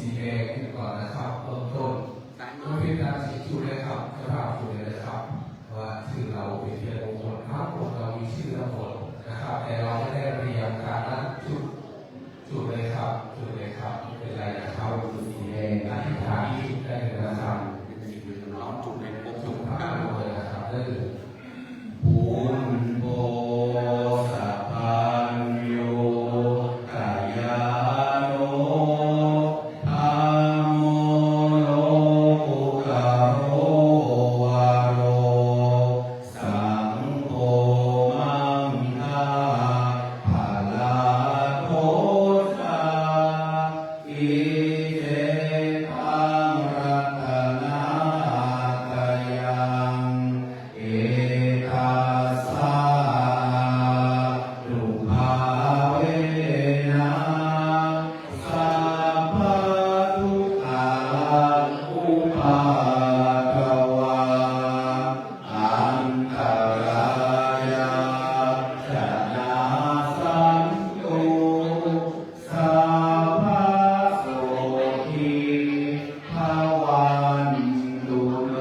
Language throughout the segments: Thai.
สีแดงก่อนนะครับเริ่มต้นเมื่อเป็นการสีจุดเลยครับเจ้าภาพจุดเลยนะครับว่าชื่อเราเป็นเทียนมงคลครับพวกเรามีชื่อทั้งหมดนะครับแต่เราไม่ได้เรียงการนั้นจุดเลยครับจุดเลยครับไม่เป็นไรนะครับสีแดงอธิษฐานได้เลยนะครับน้องจุดในปก จุดข้าเลยนะครับได้เลย ปุณโภสัพพัญโยกายาโนธัมโมโลกุตโรวาโรสังโฆมังคะภะลาโทสาอิเตตังรัตนาตยังเอตัสสะดุภาเวนะสัพพะทุกขาอุปาทวาอันตรายาชนะสันตุสัพพะโสทิภวันตุโน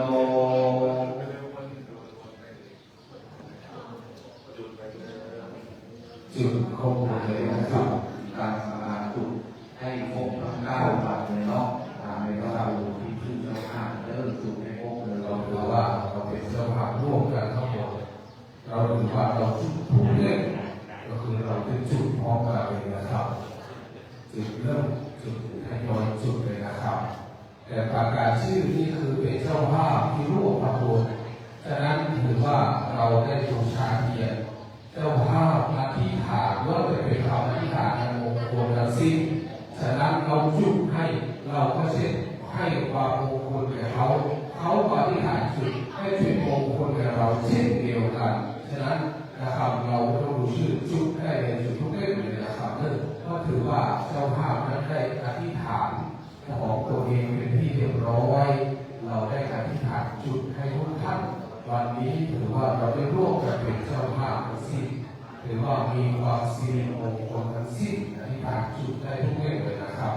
จุดคงเลยนะครับการสมาจุดให้ครบทั้ง9วันเลยเนาะตามในเราที่ชื่อเจ้าภาพเริ่มจุดให้ครบเลยเราถือว่าเราเป็นเจ้าภาพร่วมกันทั้งหมดเราถือว่าเราจุดถูกเลขก็คือเราเป็นจุดพร้อมกันเลยนะครับจุดเริ่มจุดทยอยจุดเลยนะครับแต่ประกาศชื่อนี่คือเป็นเจ้าภาพที่ร่วมประมูลฉะนั้นถือว่าเราได้บูชาเทียนเจ้าภาพอธิษฐานว่าจะเป็นคำอธิษฐานในมงคลทั้งสิ้นฉะนั้นเราจุดให้เราก็เช่นให้ความมงคลแก่เขาก็อธิษฐานจุดให้เป็นมงคลแก่เราเช่นเดียวกันฉะนั้นนะครับเราต้องรู้ชื่อจุดได้ในจุดทุกเล่มเลยนะครับก็ถือว่าเจ้าภาพนั้นได้อธิษฐานของตัวเองเป็นที่เรียบร้อยเราได้อธิษฐานจุดให้ทุกท่านวันนี้ถือว่าเราได้ร่วมกันเป็นเจ้าภาพทั้งสิ้นถือว่ามีความสิริมงคลทั้งสิ้นอธิษฐานจุดได้ทุกเรื่องเลยนะครับ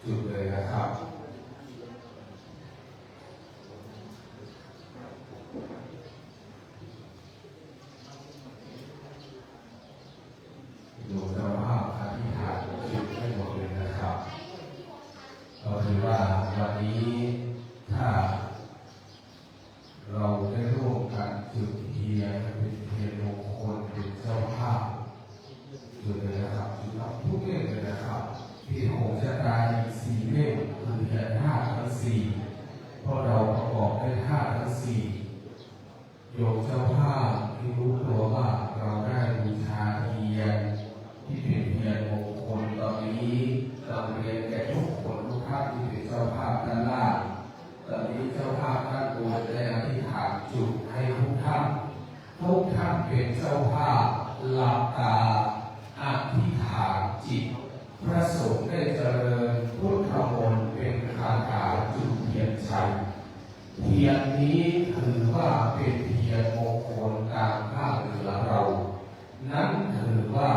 จุดเลยนะครับดูเจ้าภาพอธิษฐานจุดให้หมดเลยนะครับเราถือว่าวันนี้ถ้าเราได้ร่วมกันจุดเทียนเป็นเทียนมงคลเป็นเจ้าภาพจุดเลยนะครับจุดทุกเรื่องเลยนะครับที่หงชะตาอีก4เล่มคือเทียน5ทั้ง4เพราะเราประกอบได้5ทั้ง4โยมเจ้าภาพที่รู้ตัวว่าเราได้บูชาเทียนที่เป็นเทียนมงคลตอนนี้เราเรียนแก่ทุกคนทุกท่านที่เป็นเจ้าภาพด้านล่างตอนนี้เจ้าภาพด้านบนได้อธิษฐานจุดให้ทุกท่านเป็นเจ้าภาพหลับตาอธิษฐานจิตพระสงฆ์ได้เจริญพุทธมนต์เป็นคาถาจุดเทียนชัยเทียนนี้ถือว่าเป็นเทียนมงคลตามภาคเหนือเรานั้นถือว่า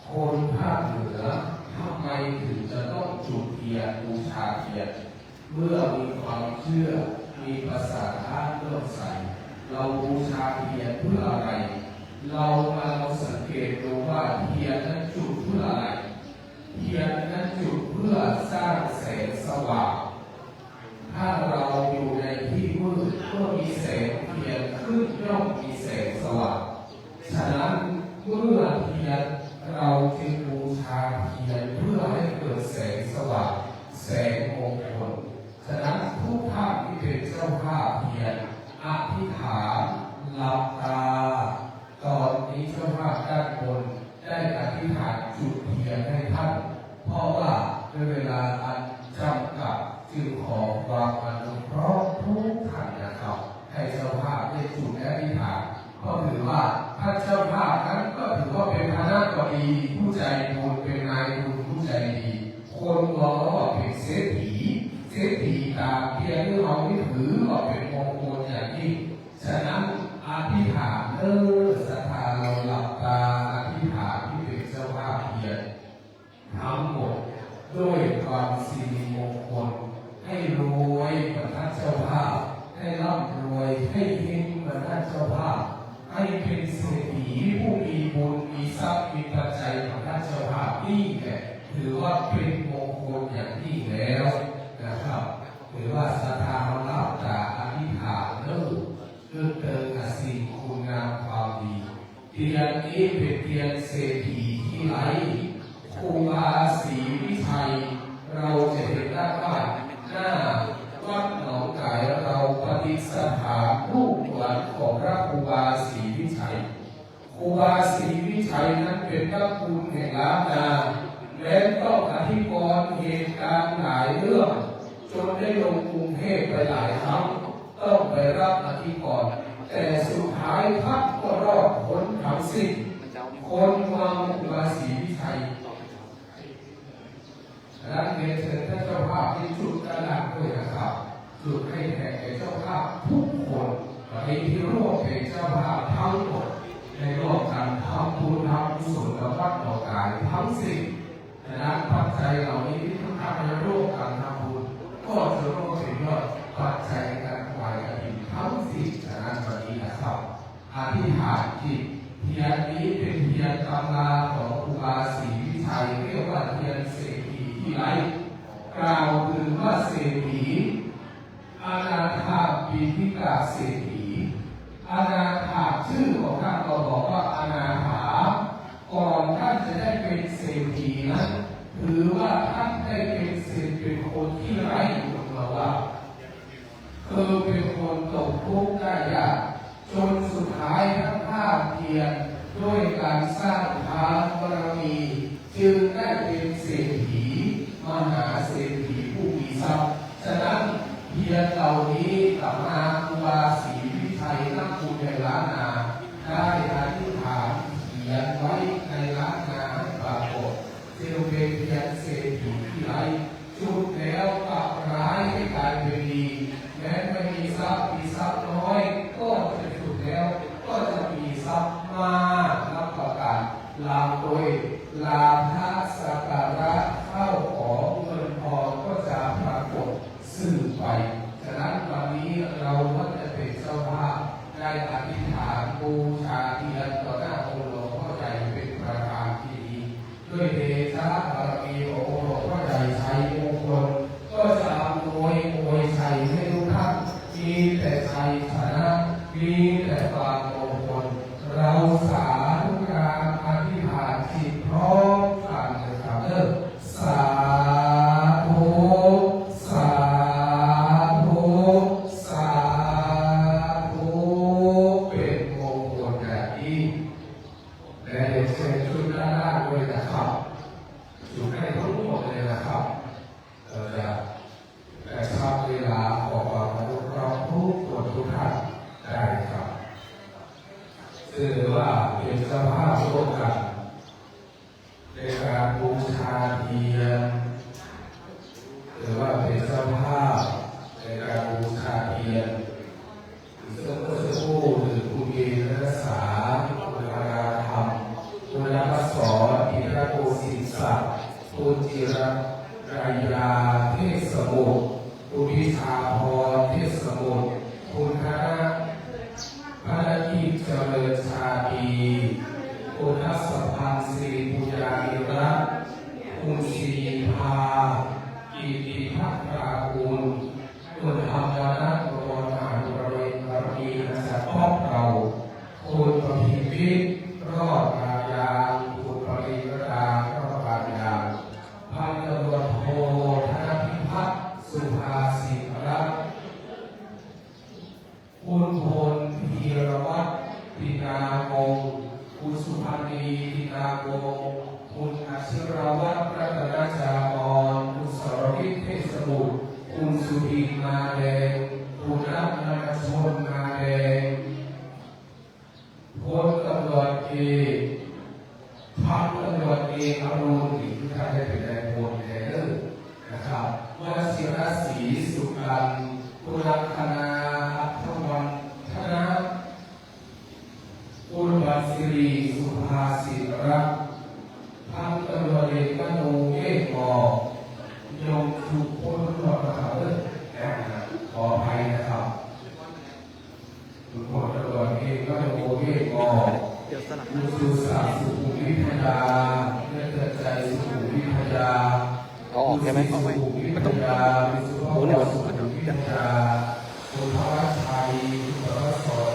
คนภาคเหนือทำไมถึงจะต้องจุดเทียนบูชาเทียนเมื่อมีความเชื่อมีภาษาท่าเลื่อมใสเราบูชาเทียนเพื่ออะไรเรามาสังเกตดูว่าเทียนนั้นจุดเพื่ออะไรเทียนนั้นจุดเพื่อสร้างแสงสว่างถ้าเราอยู่ในที่มืดก็มีแสงเทียนขึ้นย่อมมีแสงสว่างฉะนั้นเมื่อเทียนเราจึงบูชาเทียนเพื่อให้เกิดแสงสว่างแสงมงคลฉะนั้นทุกท่านที่เป็นเจ้าภาพเทียนอธิษฐานหลับตาตอนนี้เจ้าภาพด้านบนได้อธิษฐานจุดเทียนให้ท่านเพราะว่าด้วยเวลาอันจำกัดจึงขอความอนุเคราะห์ทุกท่านนะครับให้เจ้าภาพได้จุดและอธิษฐานก็ถือว่าท่านเจ้าภาพนั้นก็ถือว่าเป็นคณะบดีผู้ใจบุญเป็นนายบุญผู้ใจดีคนมองว่าเป็นเศรษฐีตามเพียงที่เราไม่ถือว่าเป็นมงคลอย่างยิ่งฉะนั้นอธิษฐานศรัทธาเราหลับตาอธิษฐานที่เป็น เป็นเศรษฐีผู้มีบุญมีทรัพย์มีปัจจัยของท่านเจ้าภาพนี่แหละถือว่าเป็นมงคลอย่างยิ่งแล้วนะครับถือว่าศรัทธาเรารับจากอธิษฐานเลิกเกิดเกินกับสิ่งคุณงามความดีเทียนนี้เป็นเทียนเศรษฐีที่ไร้ครูบาศรีวิชัยเราจะเห็นได้ว่าหน้าวัดหนองไก่เราปฏิสถานรูปเหมือนของพระครูบาศรีวิชัยครูบาศรีวิชัยนั้นเป็นพระคุณแห่งล้านนาและต้องอธิกรณ์เหตุการณ์หลายเรื่องจนได้ลงกรุงเทพไปหลายครั้งต้องไปรับอธิกรณ์แต่สุดท้ายท่านก็รอดพ้นทั้งสิ้นคนวางครูบาศรีวิชัยและเรียนเชิญท่านเจ้าภาพที่จุดด้านหลังด้วยนะครับจุดให้แก่เจ้าภาพทุกคนในที่ร่วมเป็นเจ้าภาพทั้งหมดในร่วมกันทำบุญทำกุศลกับวัดต่อกายทั้งสิ้นดังนั้นปัจจัยเหล่านี้ที่ทุกท่านจะร่วมกันทำบุญก็จะร่วมเป็นยอดปัจจัยการถวายกฐินทั้งสิ้นดังนั้นวันนี้นะครับอธิษฐานจิตเทียนนี้เป็นเทียนตำราของครูบาศรีวิชัยเรียกว่าเทียนเศรษฐีที่ไร้กล่าวถึงว่าเศรษฐีอนาถาบิณฑิกาเศรษฐีอนาถาชื่อของท่านก็บอกว่าอนาถาก่อนท่านจะได้เป็นเศรษฐีนั้นถือว่าท่านได้เป็นเศรษฐีเป็นคนที่ไร้อยู่มาว่าคือเป็นคนตกทุกข์ได้ยากจนสุดท้ายท่านภาคเพียรด้วยการสร้างทานบารมีจึงได้เป็นเศรษฐีมหาเศรษฐีผู้มีทรัพย์ฉะนั้นเพียรเหล่านี้กับนางครูบาศรีวิชัยนักบุญในล้านนาได้อธิษฐานเขียนไว้ในล้านนาให้ปรากฏจึงเป็นเพียรเศรษฐีที่ไร้จุดแล้วปรับร้ายให้กลายเป็นดีแม้ไม่มีทรัพย์มีทรัพย์น้อยก็จะจุดแล้วก็จะมีทรัพย์มากรับประกันลาโดยลาภสักการะเข้าของเงินทองก็จะปรากฏสื่อไปฉะนั้นวันนี้เราก็จะเป็นเจ้าภาพได้อธิษฐานบูชาเทียนต่อหน้าองค์หลวงพ่อใหญ่เป็นประธานที่ดีด้วยเดชะบารมีขององค์หลวงพ่อใหญ่ชัยมงคลก็จะอำนวยอวยชัยให้ทุกท่านมีแต่ชัยชนะมีแต่ความมงคลเราสาธุการอธิษฐานจิตพร้อมกันนะครับสาธุสาธุสาธุเป็นมงคลแบบนี้และเด็กเชิญชุดด้านล่างด้วยนะครับชุดให้ทั้งหมดเลยนะครับเราจะแต่ชอบเวลาขอความอนุเคราะห์ทุกคนทุกท่านได้ครับถือว่าเป็นสภาพร่วมกันในการบูชาเทียนหรือว่าเป็นสภาพในการบูชาเทียนซึ่งเมื่อสักครู่หรือผู้มีรักษาคุณธรรมคุณธรรมสอนอิระโกศิษะคุณจิรกายาเทศสมุทรคุณวิชาพรเทศสมุทรคุณคณะพระกิจเจริญชาดีคุณทัศพันธ์ศรีปุญญาอิรัตน์คุณศรีภากิติภักราคุณคุณธรรมนัทวรมหาบุรีบารมีอาจารย์พ่อเราคุณประพิวิทย์รอดรายางคุณปริรดารอดรายางพันตำรวจโทธนพิพัฒน์สุภาสิรัตน์คุณพลธีรวัฒน์ปินาวงศ์คุณสุพันธ์ดีปินาวงศ์คุณอาชิรวัฒน์รัตนจามรคุณสรวิทย์เทศบุตรคุณสุธีมาแดงคุณรัตนชนมาแดงพลตำรวจเอกพันตำรวจเอกอรุณที่ท่านได้เป็นนายพลในเรื่องนะครับวชิรศรีสุกันคุณลักษณาอัธวันธนะคุณวัชรีสุภาสิรัตน์พันตำรวจเอกมโนเวทมอยงสุพลตำรวจนะครับขออภัยนะครับคุณพลตำรวจเอกมโน โอเวกอมุสุสาสุขุวิทยาเนื่องใจสุขุวิทยา เอาออกใช่ไหม สุขุวิทยาสุขุวิทยาสุขุวิทยาคุณพระชัยคุณพระสอน